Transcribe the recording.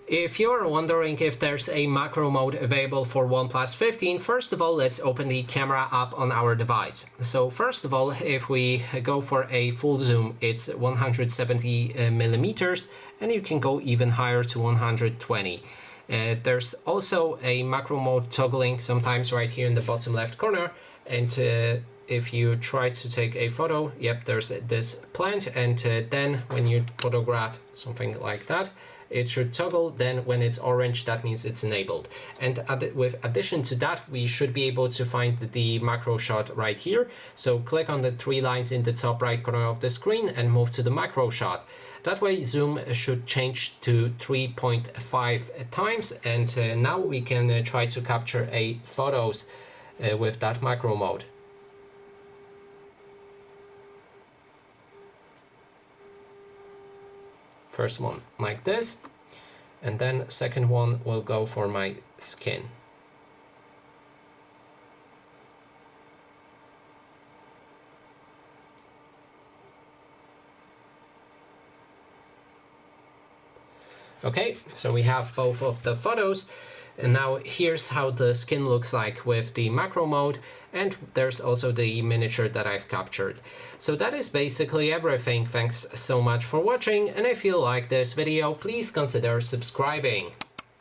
If you're wondering if there's a macro mode available for OnePlus 15, first of all, let's open the camera app on our device. So first of all, if we go for a full zoom, it's 170 millimeters, and you can go even higher to 120. There's also a macro mode toggling sometimes right here in the bottom left corner, and if you try to take a photo, yep, there's this plant, and then when you photograph something like that, it should toggle. Then when it's orange, that means it's enabled. And with addition to that, we should be able to find the macro shot right here. So click on the three lines in the top right corner of the screen and move to the macro shot. That way zoom should change to 3.5 times, and now we can try to capture a photos with that macro mode. First one like this, and then second one will go for my skin. Okay, so we have both of the photos, and now here's how the skin looks like with the macro mode, and there's also the miniature that I've captured. So that is basically everything. Thanks so much for watching, and if you like this video, please consider subscribing.